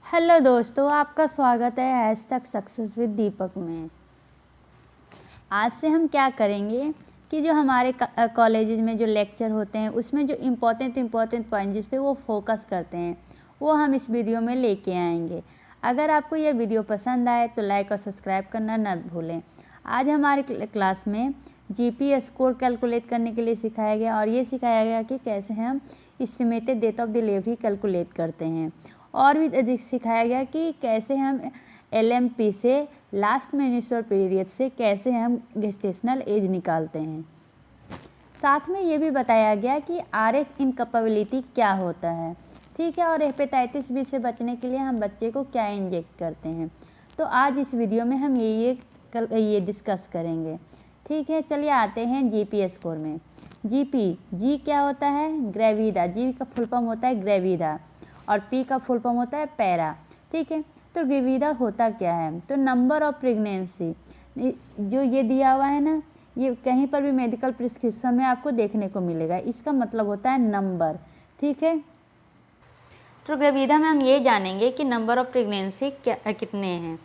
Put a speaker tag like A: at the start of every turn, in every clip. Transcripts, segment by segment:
A: Hello दोस्तों, आपका स्वागत है हैशटैग सक्सेस विद दीपक में। आज से हम क्या करेंगे कि जो हमारे कॉलेजेस में जो लेक्चर होते हैं उसमें जो इम्पोर्टेंट पॉइंट जिस पे वो फोकस करते हैं वो हम इस वीडियो में लेके आएंगे। अगर आपको यह वीडियो पसंद आए तो लाइक और सब्सक्राइब करना न भूलें। आज हमारे क्लास में जीपी स्कोर कैलकुलेट करने के लिए सिखाया गया और ये सिखाया गया कि कैसे हम estimated date of delivery calculate करते हैं, और भी सिखाया गया कि कैसे हम LMP से लास्ट मेंस्ट्रुअल पीरियड से कैसे हम गेस्टेशनल एज निकालते हैं। साथ में ये भी बताया गया कि RH इनकैपेबिलिटी क्या होता है, ठीक है, और हेपेटाइटिस बी से बचने के लिए हम बच्चे को क्या इंजेक्ट करते हैं। तो आज इस वीडियो में हम ये डिस्कस करेंगे, ठीक है। चलिए आते हैं जीपी स्कोर में। जी क्या होता है? ग्रेविडा। जी का फुल फॉर्म होता है ग्रेविडा और पी का फुल फॉर्म होता है पैरा, ठीक है। तो ग्रेविडा होता क्या है? तो नंबर ऑफ प्रेगनेंसी, जो ये दिया हुआ है ना, ये कहीं पर भी मेडिकल प्रिस्क्रिप्शन में आपको देखने को मिलेगा। इसका मतलब होता है नंबर, ठीक है। तो ग्रेविडा में हम ये जानेंगे कि नंबर ऑफ प्रेगनेंसी कितने हैं।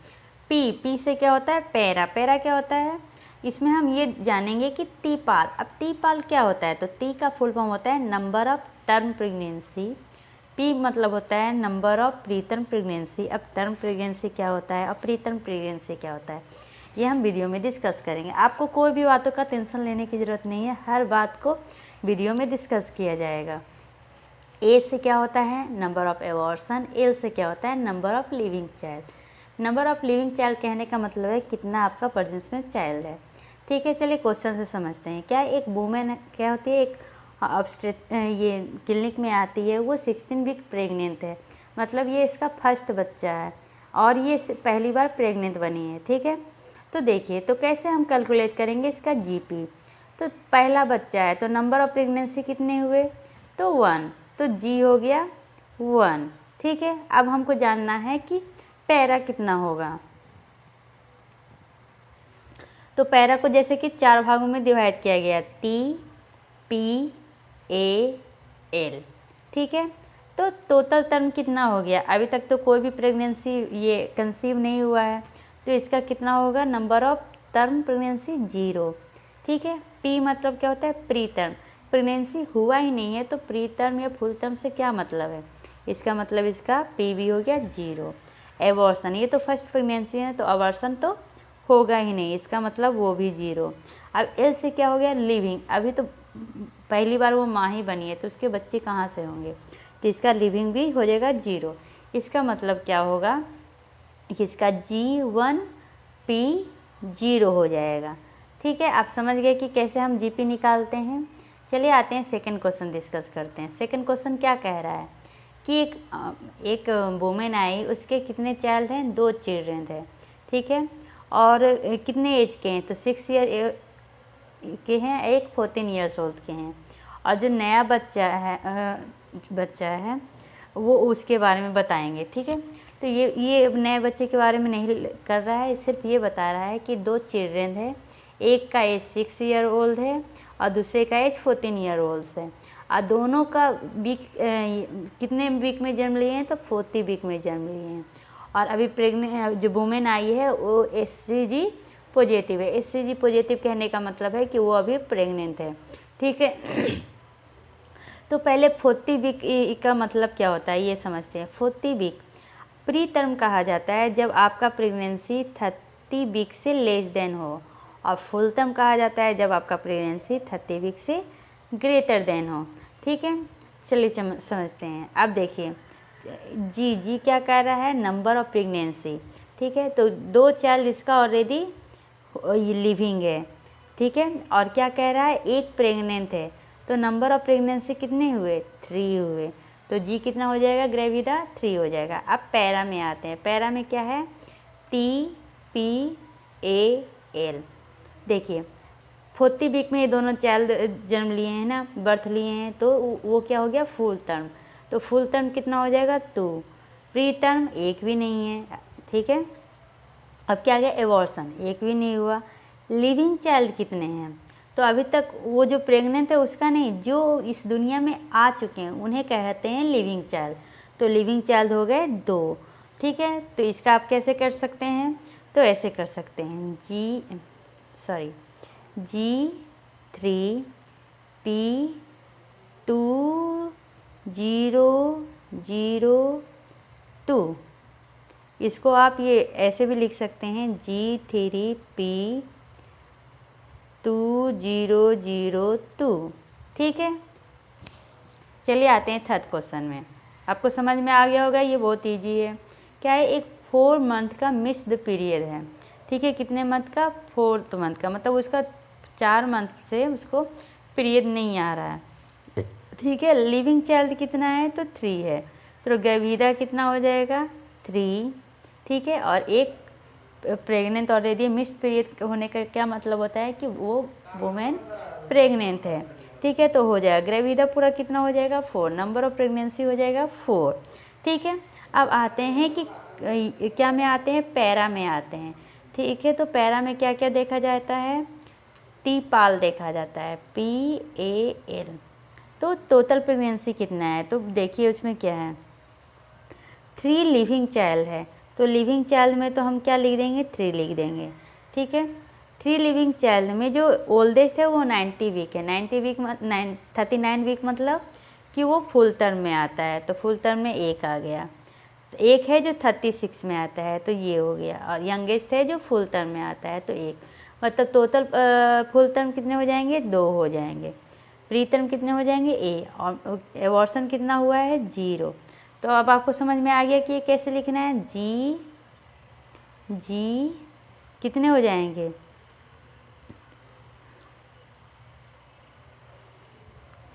A: पी से क्या होता है? पैरा क्या होता है? इसमें हम ये जानेंगे कि टी-पाल। अब टी-पाल क्या होता है? तो टी का फुल फॉर्म होता है number of term pregnancy. P मतलब होता है नंबर ऑफ प्रीटर्म प्रेगनेंसी। अब टर्म प्रेगनेंसी क्या होता है और प्रीटर्म प्रेगनेंसी क्या होता है, ये हम वीडियो में डिस्कस करेंगे। आपको कोई भी बातों का टेंशन लेने की ज़रूरत नहीं है, हर बात को वीडियो में डिस्कस किया जाएगा। ए से क्या होता है? Number of abortion. एल से क्या होता है? Number of living child. Number of living child कहने का मतलब है कितना आपका प्रेजेंस में चाइल्ड है, ठीक है। चलिए क्वेश्चन से समझते हैं। क्या एक वुमेन क्या होती है, एक ये क्लिनिक में आती है, वो 16 वीक प्रेग्नेंट है, मतलब ये इसका फर्स्ट बच्चा है और ये पहली बार प्रेग्नेंट बनी है, ठीक है। तो देखिए, तो कैसे हम कैलकुलेट करेंगे इसका जीपी। तो पहला बच्चा है तो नंबर ऑफ प्रेगनेंसी कितने हुए? तो 1, तो जी हो गया 1, ठीक है। अब हमको जानना है कि पैरा कितना होगा। तो पैरा को जैसे कि 4 भागों में डिवाइड किया गया, T-P-A-L, ठीक है। तो टोटल टर्म कितना हो गया? अभी तक तो कोई भी प्रेगनेंसी ये कंसीव नहीं हुआ है, तो इसका कितना होगा? नंबर ऑफ टर्म प्रेगनेंसी 0, ठीक है। पी मतलब क्या होता है? Pre term. प्रेगनेंसी हुआ ही नहीं है तो प्री टर्म या फुल टर्म से क्या मतलब है? इसका मतलब इसका पी भी हो गया 0। एबॉर्शन, ये तो फर्स्ट प्रेगनेंसी है तो एबॉर्शन तो होगा ही नहीं, इसका मतलब वो भी 0। अब एल से क्या हो गया? लिविंग। अभी तो पहली बार वो माँ ही बनी है तो उसके बच्चे कहाँ से होंगे, तो इसका लिविंग भी हो जाएगा 0। इसका मतलब क्या होगा? इसका G1 P 0 हो जाएगा, ठीक है। आप समझ गए कि कैसे हम जीपी निकालते हैं। चलिए आते हैं सेकंड क्वेश्चन डिस्कस करते हैं। सेकंड क्वेश्चन क्या कह रहा है कि एक वुमेन आई, उसके कितने चाइल्ड हैं? 2 चिल्ड्रेन थे, ठीक है। और कितने एज के हैं? तो 6 ईयर के हैं, एक 14 ईयर्स ओल्ड के हैं। और जो नया बच्चा है वो उसके बारे में बताएंगे, ठीक है। तो ये नए बच्चे के बारे में नहीं कर रहा है, सिर्फ ये बता रहा है कि 2 चिल्ड्रेन है, एक का एज 6 ईयर ओल्ड है और दूसरे का एज 14 ईयर ओल्ड है। और दोनों का वीक कितने वीक में जन्म लिए हैं? तो 40 वीक में जन्म लिए हैं। और अभी प्रेग्नेंट जो वुमेन आई है वो HCG पॉजिटिव है। HCG पॉजिटिव कहने का मतलब है कि वो अभी प्रेग्नेंट है, ठीक है। तो पहले 40 वीक का मतलब क्या होता है ये समझते हैं। 40 वीक प्री टर्म कहा जाता है जब आपका प्रेगनेंसी 30 वीक से लेस देन हो, और फुल टर्म कहा जाता है जब आपका प्रेगनेंसी 30 वीक से ग्रेटर देन हो, ठीक है। चलिए समझते हैं। अब देखिए, जी क्या कह रहा है? नंबर ऑफ प्रेगनेंसी, ठीक है। तो 2 चाइल्ड इसका ऑलरेडी लिविंग है, ठीक है। और क्या कह रहा है? एक प्रेग्नेंट है, तो नंबर ऑफ प्रेगनेंसी कितने हुए? 3 हुए, तो जी कितना हो जाएगा? ग्रेविडा 3 हो जाएगा। अब पैरा में आते हैं। पैरा में क्या है? T-P-A-L। देखिए 40 वीक में ये दोनों चाइल्ड जन्म लिए हैं ना, बर्थ लिए हैं, तो वो क्या हो गया? Full term. तो फुल टर्म कितना हो जाएगा? 2। प्री टर्म एक भी नहीं है, ठीक है। अब क्या आ गया? एबॉर्शन, एक भी नहीं हुआ। लिविंग चाइल्ड कितने हैं? तो अभी तक वो जो प्रेग्नेंट है उसका नहीं, जो इस दुनिया में आ चुके हैं उन्हें कहते हैं लिविंग चाइल्ड। तो लिविंग चाइल्ड हो गए 2। ठीक है। तो इसका आप कैसे कर सकते हैं, तो ऐसे कर सकते हैं G3P2002, इसको आप ये ऐसे भी लिख सकते हैं G3P2002, ठीक है। चलिए आते हैं थर्ड क्वेश्चन में। आपको समझ में आ गया होगा, ये बहुत इजी है। क्या है, एक 4 मंथ का मिस्ड पीरियड है, ठीक है। कितने मंथ का, 4th मंथ का, मतलब उसका 4 मंथ से उसको पीरियड नहीं आ रहा है, ठीक है। लिविंग चाइल्ड कितना है, तो 3 है, तो ग्रेविडा कितना हो जाएगा, 3, ठीक है। और एक प्रेग्नेंट ऑलरेडी, मिस्ड पीरियड होने का क्या मतलब होता है कि वो वुमेन प्रेग्नेंट है, ठीक है। तो हो जाएगा ग्रेविडा पूरा कितना हो जाएगा, 4, नंबर ऑफ प्रेगनेंसी हो जाएगा 4, ठीक है। अब आते हैं कि क्या में आते हैं, पैरा में आते हैं, ठीक है। तो पैरा में क्या क्या देखा जाता है, T-PAL देखा जाता है, PAL। तो टोटल प्रेगनेंसी कितना है, तो देखिए उसमें क्या है, 3 लिविंग चाइल्ड है, तो लिविंग चाइल्ड में तो हम क्या लिख देंगे, 3 लिख देंगे, ठीक है। 3 लिविंग चाइल्ड में जो ओल्डेस्ट है वो 90 वीक है, 39 वीक मतलब कि वो फुल टर्म में आता है, तो फुल टर्म में 1 आ गया। तो एक है जो 36 में आता है, तो ये हो गया। और यंगेस्ट है जो फुल टर्म में आता है, तो 1, मतलब टोटल फुल टर्म कितने हो जाएंगे, 2 हो जाएंगे। प्री टर्म कितने हो जाएंगे, A, और एबॉर्शन कितना हुआ है, 0। तो अब आपको समझ में आ गया कि ये कैसे लिखना है, जी कितने हो जाएंगे,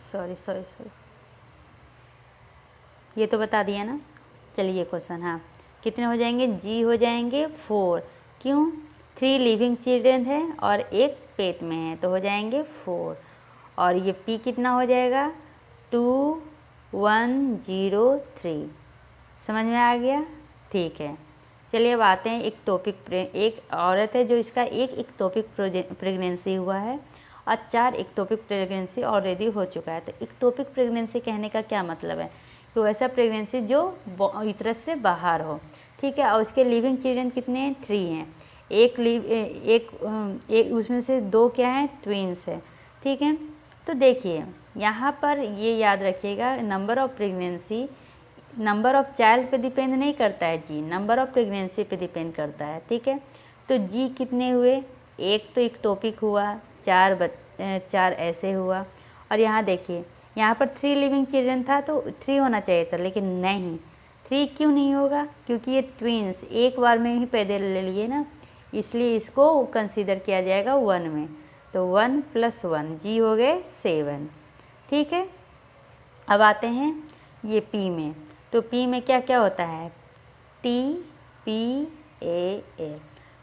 A: सॉरी ये तो बता दिया ना। चलिए क्वेश्चन, हाँ, कितने हो जाएंगे, G हो जाएंगे 4, क्यों, 3 लिविंग चिल्ड्रन है और 1 पेट में है, तो हो जाएंगे 4। और ये P कितना हो जाएगा, 2103, समझ में आ गया, ठीक है। चलिए अब आते हैं एक टॉपिक, एक औरत है जो इसका एक इक्टोपिक प्रेगनेंसी हुआ है और 4 इक्टोपिक प्रेगनेंसी ऑलरेडी हो चुका है। तो इक्टोपिक प्रेगनेंसी कहने का क्या मतलब है, तो ऐसा प्रेगनेंसी जो यूट्रस से बाहर हो, ठीक है। और उसके लिविंग चिल्ड्रन कितने हैं, 3 हैं, एक उसमें से 2 क्या हैं, ट्विंस है, ठीक है। तो देखिए यहाँ पर ये याद रखिएगा, number of pregnancy number of child पे डिपेंड नहीं करता है, जी नंबर ऑफ प्रेगनेंसी पे डिपेंड करता है, ठीक है। तो जी कितने हुए, एक तो इक्टोपिक हुआ, 4 ऐसे हुआ। और यहाँ देखिए, यहाँ पर 3 लिविंग चिल्ड्रन था तो 3 होना चाहिए था, लेकिन नहीं, 3 क्यों नहीं होगा, क्योंकि ये ट्विंस एक बार में ही पैदा ले लिए ना, इसलिए इसको कंसीडर किया जाएगा 1 में। तो 1 + 1, जी हो गए 7, ठीक है। अब आते हैं ये पी में, तो पी में क्या क्या होता है, TPAL।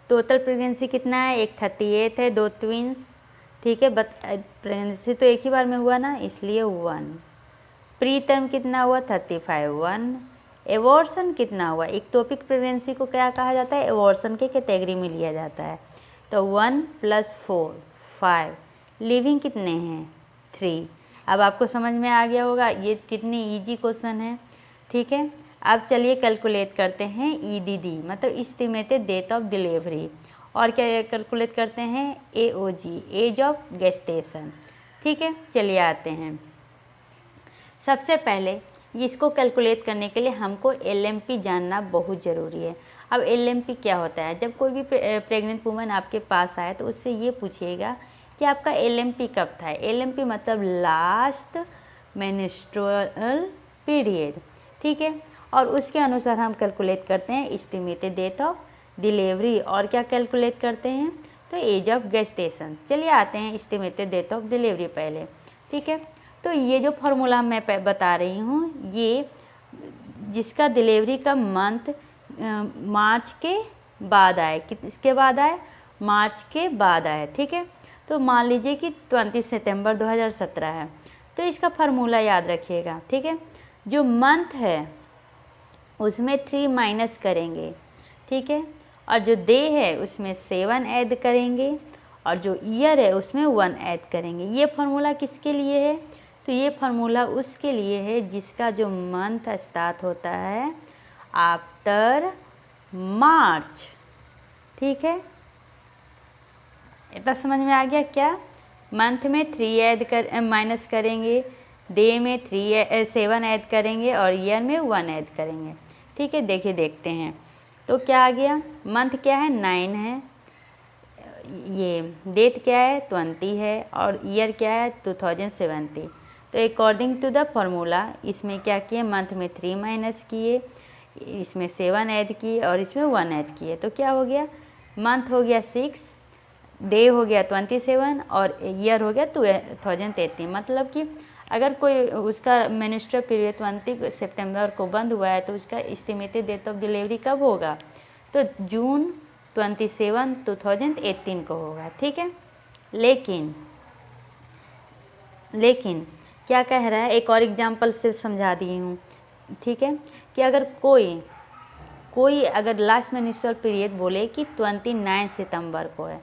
A: टोटल प्रेगनेंसी कितना है, एक 38 है, 2 ट्विंस, ठीक है। प्रेगनेंसी तो एक ही बार में हुआ ना, इसलिए 1। प्री टर्म कितना हुआ, 35, 1। एबॉर्शन कितना हुआ, इक्टोपिक प्रेगनेंसी को क्या कहा जाता है, एबॉर्शन के कैटेगरी में लिया जाता है। तो 1 + 4, 5। लिविंग कितने हैं, 3। अब आपको समझ में आ गया होगा, ये कितनी इजी क्वेश्चन है, ठीक है। अब चलिए कैलकुलेट करते हैं EDD, मतलब एस्टिमेटेड डेट ऑफ डिलीवरी, और क्या कैलकुलेट करते हैं, AOG, एज ऑफ गेस्टेशन, ठीक है। चलिए आते हैं, सबसे पहले इसको कैलकुलेट करने के लिए हमको LMP जानना बहुत ज़रूरी है। अब LMP क्या होता है, जब कोई भी प्रेग्नेंट वूमन आपके पास आए तो उससे ये पूछिएगा कि आपका LMP कब था। LMP मतलब लास्ट मेंस्ट्रुअल पीरियड, ठीक है। और उसके अनुसार हम कैलकुलेट करते हैं एस्टिमेटेड डेट ऑफ डिलीवरी, और क्या कैलकुलेट करते हैं, तो एज ऑफ गेस्टेशन। चलिए आते हैं एस्टिमेटेड डेट ऑफ डिलीवरी पहले, ठीक है। तो ये जो फार्मूला मैं बता रही हूँ, ये जिसका डिलीवरी का मंथ मार्च के बाद आए, किसके बाद आए, मार्च के बाद आए, ठीक है। तो मान लीजिए कि 20 सितंबर 2017 है, तो इसका फार्मूला याद रखिएगा, ठीक है। जो मंथ है उसमें 3 माइनस करेंगे, ठीक है। और जो डे है उसमें 7 ऐड करेंगे, और जो ईयर है उसमें 1 ऐड करेंगे। ये फार्मूला किसके लिए है, तो ये फार्मूला उसके लिए है जिसका जो मंथ स्टार्ट होता है आफ्टर मार्च। ठीक है, इतना समझ में आ गया क्या? मंथ में 3 माइनस करेंगे, डे में 7 ऐड करेंगे और ईयर में 1 ऐड करेंगे। ठीक है, देखिए देखते हैं तो क्या आ गया। मंथ क्या है? 9 है, ये डेट क्या है? 20 है, और ईयर क्या है? 2070। तो अकॉर्डिंग टू द फार्मूला इसमें क्या किए? मंथ में 3 माइनस किए, इसमें 7 ऐड किए और इसमें 1 ऐड किए। तो क्या हो गया? मंथ हो गया 6, डे हो गया 27 और ईयर हो गया 2018। मतलब कि अगर कोई उसका मेन्स्ट्रुअल पीरियड 20 सितंबर को बंद हुआ है तो उसका एस्टिमेटेड डेट ऑफ डिलीवरी कब होगा? तो जून 27, 2018 को होगा। ठीक है, लेकिन क्या कह रहा है, एक और एग्जाम्पल से समझा दी हूँ। ठीक है, कि अगर कोई अगर लास्ट मेन्स्ट्रुअल पीरियड बोले कि 29 सितंबर को है,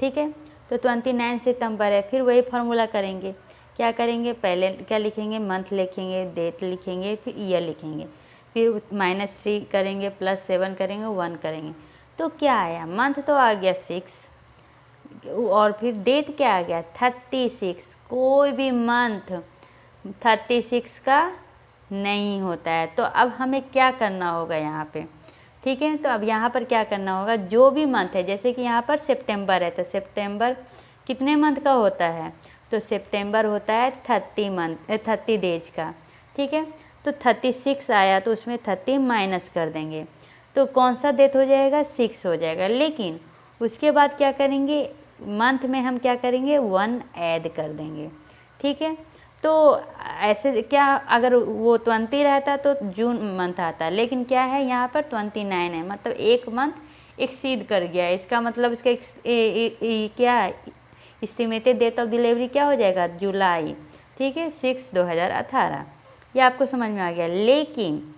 A: ठीक है, तो 29 सितंबर है, फिर वही फार्मूला करेंगे। क्या करेंगे? पहले क्या लिखेंगे? मंथ लिखेंगे, डेट लिखेंगे, फिर ईयर लिखेंगे, फिर -3 करेंगे, +7 करेंगे, 1 करेंगे। तो क्या आया? मंथ तो आ गया 6 और फिर डेट क्या आ गया? 36। कोई भी मंथ 36 का नहीं होता है। तो अब हमें क्या करना होगा यहाँ पे? ठीक है, तो अब यहाँ पर क्या करना होगा? जो भी मंथ है, जैसे कि यहाँ पर सितंबर है, तो सितंबर कितने मंथ का होता है? तो सितंबर होता है 30 डेज का। ठीक है, तो 36 आया तो उसमें 30 माइनस कर देंगे, तो कौन सा डेट हो जाएगा? 6 हो जाएगा। लेकिन उसके बाद क्या करेंगे? मंथ में हम क्या करेंगे? 1 ऐड कर देंगे। ठीक है, तो ऐसे क्या, अगर वो 20 रहता तो जून मंथ आता, लेकिन क्या है यहाँ पर 29 है, मतलब एक मंथ एक्सीड कर गया। इसका मतलब इसका क्या एस्टिमेटेड डेट ऑफ डिलीवरी क्या हो जाएगा? जुलाई। ठीक है, 6 2018। ये आपको समझ में आ गया। लेकिन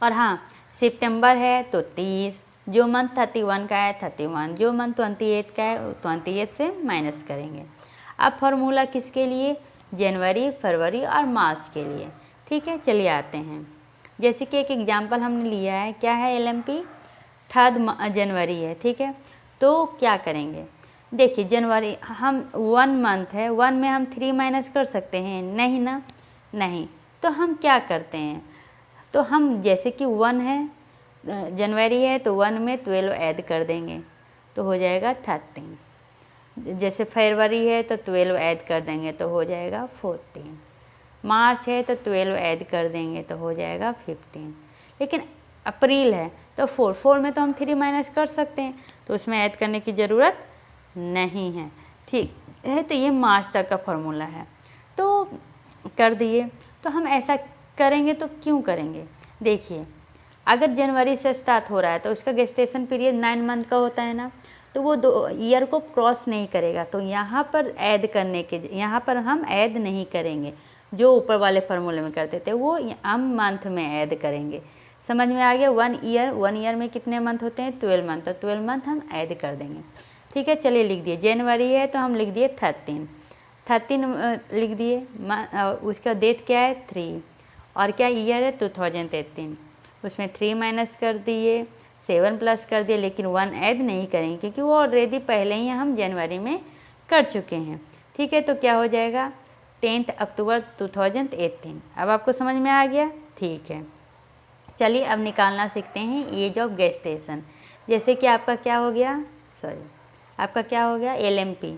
A: और हाँ, सितंबर है तो 30, जो मंथ 31 का है 31, जो मंथ 28 का है 28 से माइनस करेंगे। अब फार्मूला किसके लिए? जनवरी, फरवरी और मार्च के लिए। ठीक है, चलिए आते हैं। जैसे कि एक एग्जांपल हमने लिया है, क्या है? LMP 3 जनवरी है। ठीक है, तो क्या करेंगे? देखिए, जनवरी हम 1 मंथ है, 1 में हम 3 माइनस कर सकते हैं? नहीं ना, नहीं। तो हम क्या करते हैं? तो हम जैसे कि 1 है, जनवरी है, तो 1 में 12 ऐड कर देंगे तो हो जाएगा 13। जैसे फरवरी है तो 12 ऐड कर देंगे तो हो जाएगा 14। मार्च है तो 12 ऐड कर देंगे तो हो जाएगा 15। लेकिन अप्रैल है तो 4 में तो हम 3 माइनस कर सकते हैं, तो उसमें ऐड करने की ज़रूरत नहीं है। ठीक है, तो ये मार्च तक का फॉर्मूला है, तो कर दिए। तो हम ऐसा करेंगे तो क्यों करेंगे? देखिए, अगर जनवरी से स्टार्ट हो रहा है तो उसका गेस्टेशन पीरियड 9 मंथ का होता है ना, तो वो 2 ईयर को क्रॉस नहीं करेगा। तो यहाँ पर ऐड करने के, यहाँ पर हम ऐड नहीं करेंगे, जो ऊपर वाले फार्मूले में करते थे वो हम मंथ में ऐड करेंगे। समझ में आ गया? 1 ईयर में कितने मंथ होते हैं? 12 मंथ। तो 12 मंथ हम ऐड कर देंगे। ठीक है, चलिए लिख दिए। जनवरी है तो हम लिख दिए 13 लिख दिए। उसका डेट क्या है? 3, और क्या ईयर है? 2018। उसमें 3 माइनस कर दिए, 7 प्लस कर दिए, लेकिन 1 ऐड नहीं करेंगे क्योंकि वो ऑलरेडी पहले ही हम जनवरी में कर चुके हैं। ठीक है, तो क्या हो जाएगा? 10 अक्टूबर 2018। अब आपको समझ में आ गया? ठीक है, चलिए अब निकालना सीखते हैं एज ऑफ गेस्टेशन। जैसे कि आपका क्या हो गया? आपका क्या हो गया? LMP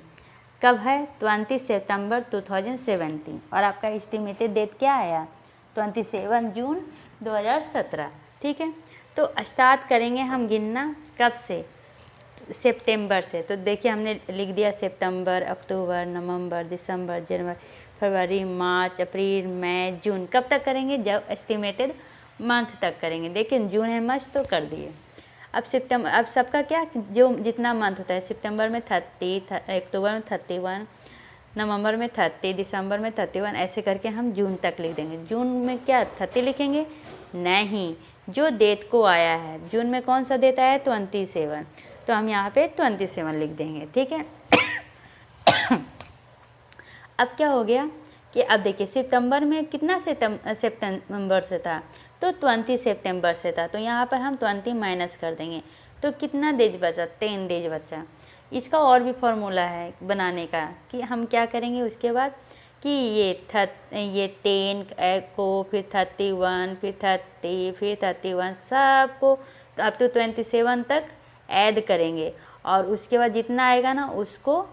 A: कब है? 20 सितंबर 2017, और आपका एस्टिमेटेड डेट क्या आया? 27 जून 2017। ठीक है, तो स्टार्ट करेंगे हम गिनना कब से? सितंबर से। तो देखिए, हमने लिख दिया सितंबर, अक्टूबर, नवंबर, दिसंबर, जनवरी, फरवरी, मार्च, अप्रैल, मई, जून। कब तक करेंगे? जब एस्टिमेटेड मंथ तक करेंगे। देखिए, जून है मस्त, तो कर दिए। अब सितंबर, अब सबका क्या, जो जितना मंथ होता है, सितंबर में 30, अक्टूबर में 31, नवंबर में 30, दिसंबर में 31, ऐसे करके हम जून तक लिख देंगे। जून में क्या 30 लिखेंगे? नहीं, जो डेट को आया है, जून में कौन सा डेट आया है? 27, तो हम यहाँ पे 27 लिख देंगे। ठीक है, अब क्या हो गया कि अब देखिए, सितंबर में कितना सितंबर से था? तो 20 सितंबर से था, तो यहाँ पर हम 20 माइनस कर देंगे, तो कितना डेज बचा, 10 डेज बचा। इसका और भी फॉर्मूला है बनाने का कि हम क्या करेंगे उसके बाद कि ये 10 को फिर 31 फिर 30 फिर 31 सबको तो अप टू 27 तक ऐड करेंगे, और उसके बाद जितना आएगा ना उसको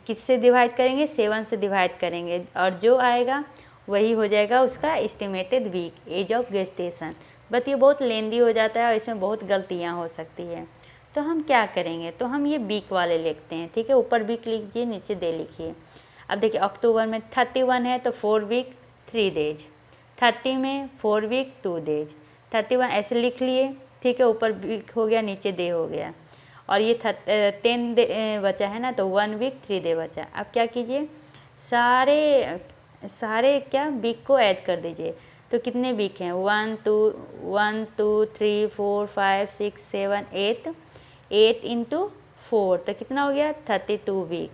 A: किससे डिवाइड करेंगे, 7 से डिवाइड करेंगे, और जो आएगा वही हो जाएगा उसका estimated week age of gestation. But ये बहुत लेंदी हो जाता है और इसमें बहुत गलतियाँ हो सकती है। तो हम क्या करेंगे, तो हम ये वीक वाले लिखते हैं, ठीक है। ऊपर वीक लिखिए, नीचे डे लिखिए। अब देखिए अक्टूबर में 31 है तो 4 वीक 3 डेज, 30 में 4 वीक 2 डेज, 31 ऐसे लिख लिए, ठीक है। ऊपर वीक हो गया, नीचे डे हो गया, और ये 10 बचा है ना, तो 1 वीक 3 डे बचा। अब क्या कीजिए, सारे क्या वीक को ऐड कर दीजिए। तो कितने वीक हैं, 1 2 3 4 5 6 7 8, 8 इंटू 4 तो कितना हो गया, 32 वीक।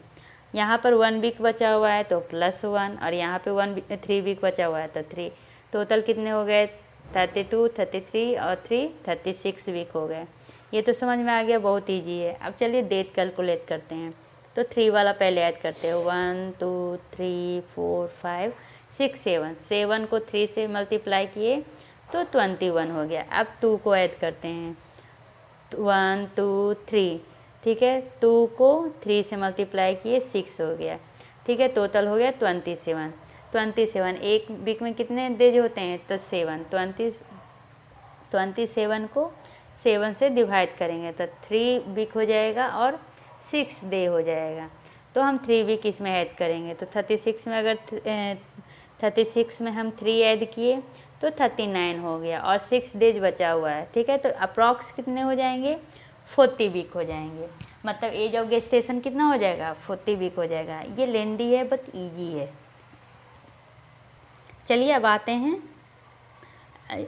A: यहाँ पर 1 वीक बचा हुआ है तो +1, और यहाँ पे 3 वीक बचा हुआ है तो 3, टोटल कितने हो गए, 32 33 और 3 36 वीक हो गए। ये तो समझ में आ गया, बहुत ईजी है। अब चलिए डेट कैलकुलेट करते हैं। तो 3 वाला पहले ऐड करते हैं, 1 2 3 4 5 6 7, 7 को 3 से मल्टीप्लाई किए तो 21 हो गया। अब 2 को ऐड करते हैं, 1 2 3, ठीक है। 2 को 3 से मल्टीप्लाई किए 6 हो गया, ठीक है। टोटल हो गया 27। एक वीक में कितने डेज होते हैं, तो 7, 27 को 7 से डिवाइड करेंगे तो 3 वीक हो जाएगा और 6 डे हो जाएगा। तो हम 3 वीक इसमें ऐड करेंगे, तो 36 में अगर 36 में हम 3 ऐड किए तो 39 हो गया, और 6 डेज बचा हुआ है, ठीक है। तो अप्रॉक्स कितने हो जाएंगे, 40 वीक हो जाएंगे। मतलब एज ऑफ गेस्टेशन कितना हो जाएगा, 40 वीक हो जाएगा। ये लेंदी है बट ईजी है। चलिए अब आते हैं,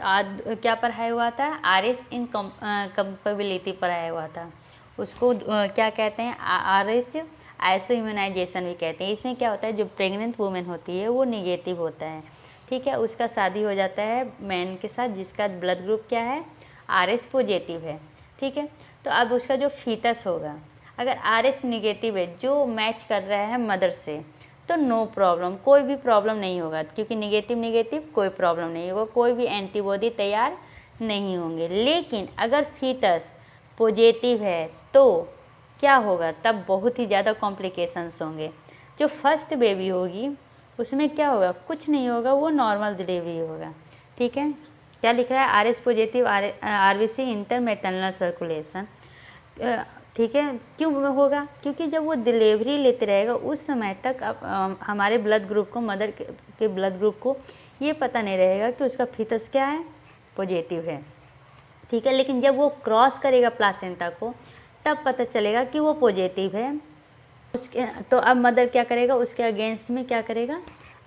A: आज क्या पढ़ाया हुआ था, RH इनकम्पेबिलिटी पढ़ाया हुआ था। उसको क्या कहते हैं, RH आइसो इम्यूनाइजेशन भी कहते हैं। इसमें क्या होता है, जो प्रेग्नेंट वुमेन होती है वो निगेटिव होता है, ठीक है। उसका शादी हो जाता है मैन के साथ जिसका ब्लड ग्रुप क्या है, RH पॉजिटिव है, ठीक है। तो अब उसका जो फीटस होगा, अगर RH निगेटिव है जो मैच कर रहा है मदर से, तो नो प्रॉब्लम, कोई भी प्रॉब्लम नहीं होगा, क्योंकि निगेटिव कोई प्रॉब्लम नहीं होगा, कोई भी एंटीबॉडी तैयार नहीं होंगे। लेकिन अगर फीटस पॉजिटिव है तो क्या होगा, तब बहुत ही ज़्यादा कॉम्प्लिकेशंस होंगे। जो फर्स्ट बेबी होगी उसमें क्या होगा, कुछ नहीं होगा, वो नॉर्मल डिलीवरी होगा, ठीक है। क्या लिख रहा है, RH positive RBC inter maternal circulation, ठीक है। क्यों होगा, क्योंकि जब वो डिलीवरी लेते रहेगा उस समय तक अब हमारे ब्लड ग्रुप को, मदर के ब्लड ग्रुप को ये पता नहीं रहेगा कि उसका फीटस क्या है, पॉजिटिव है, ठीक है। लेकिन जब वो क्रॉस करेगा प्लासेंटा को तब पता चलेगा कि वो पॉजिटिव है। उसके तो अब मदर क्या करेगा, उसके अगेंस्ट में क्या करेगा,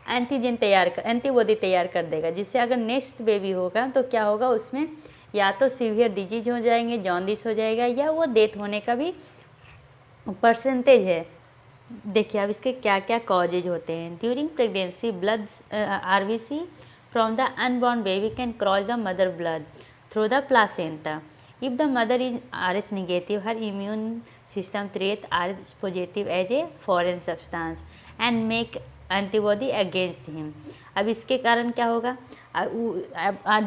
A: एंटीबॉडी तैयार कर देगा, जिससे अगर नेक्स्ट बेबी होगा तो क्या होगा, उसमें या तो सीवियर डिजीज हो जाएंगे, जॉन्डिस हो जाएगा, या वो डेथ होने का भी परसेंटेज है। देखिए अब इसके क्या क्या कॉजेज होते हैं। During pregnancy blood RBC from the unborn baby can cross the mother blood through the placenta. If the mother is RH negative, her immune system treat RH positive as a foreign substance and make antibody against him. अब इसके कारण क्या होगा,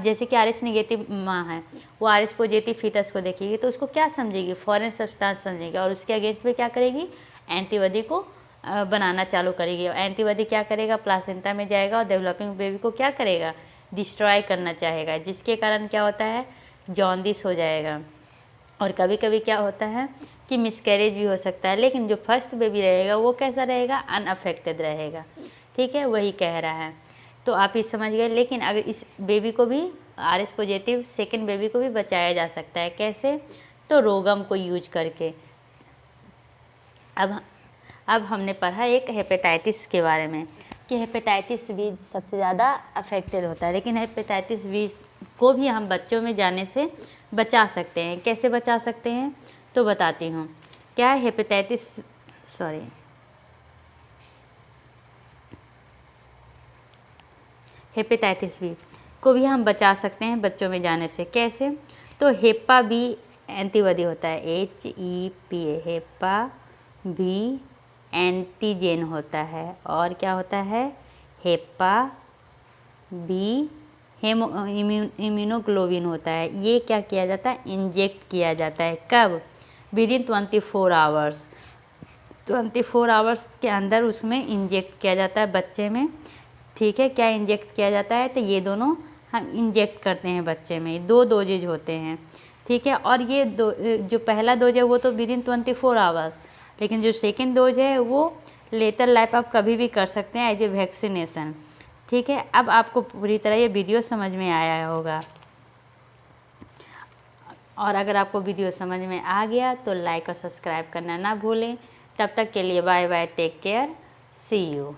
A: जैसे कि RH negative माँ है, वो RH पॉजिटिव फीटस को देखेगी तो उसको क्या समझेगी, फॉरेन सब्सटेंस समझेगी, और उसके अगेंस्ट में क्या करेगी, एंटीबॉडी को बनाना चालू करेगी। और एंटीबॉडी क्या करेगा, प्लासेंटा में जाएगा और डेवलपिंग बेबी को क्या करेगा, डिस्ट्रॉय करना चाहेगा, जिसके कारण क्या होता है, जॉन्डिस हो जाएगा। और कभी कभी क्या होता है कि मिसकैरेज भी हो सकता है। लेकिन जो फर्स्ट बेबी रहेगा वो कैसा रहेगा, अनअफेक्टेड रहेगा, ठीक है, वही कह रहा है। तो आप ये समझ गए। लेकिन अगर इस बेबी को भी, RH पॉजिटिव सेकेंड बेबी को भी बचाया जा सकता है, कैसे, तो रोगम को यूज करके। अब हमने पढ़ा एक हेपेटाइटिस के बारे में कि हेपेटाइटिस बी सबसे ज़्यादा अफेक्टेड होता है, लेकिन हेपेटाइटिस बी को भी हम बच्चों में जाने से बचा सकते हैं। कैसे बचा सकते हैं, तो बताती हूँ। क्या है हेपेटाइटिस बी, को भी हम बचा सकते हैं बच्चों में जाने से। कैसे? तो हेपा बी एंटीबॉडी होता है, HEPA, हेपा बी एंटीजेन होता है। और क्या होता है? हेपा बी इम्यूनोग्लोबिन होता है। ये क्या किया जाता है? इंजेक्ट किया जाता है। कब? Within 24 hours. 24 आवर्स के अंदर उसमें इंजेक्ट किया जाता है बच्चे में। ठीक है, क्या इंजेक्ट किया जाता है? तो ये दोनों हम इंजेक्ट करते हैं बच्चे में। 2 डोजेज होते हैं। ठीक है, और ये जो पहला डोज है वो तो विदिन 24 आवर्स, लेकिन जो सेकेंड डोज है वो लेटर लाइफ आप कभी भी कर सकते हैं एज ए वैक्सीनेशन। ठीक है, अब आपको पूरी तरह ये वीडियो समझ में आया होगा। और अगर आपको वीडियो समझ में आ गया तो लाइक और सब्सक्राइब करना ना भूलें। तब तक के लिए bye bye, take care, see you.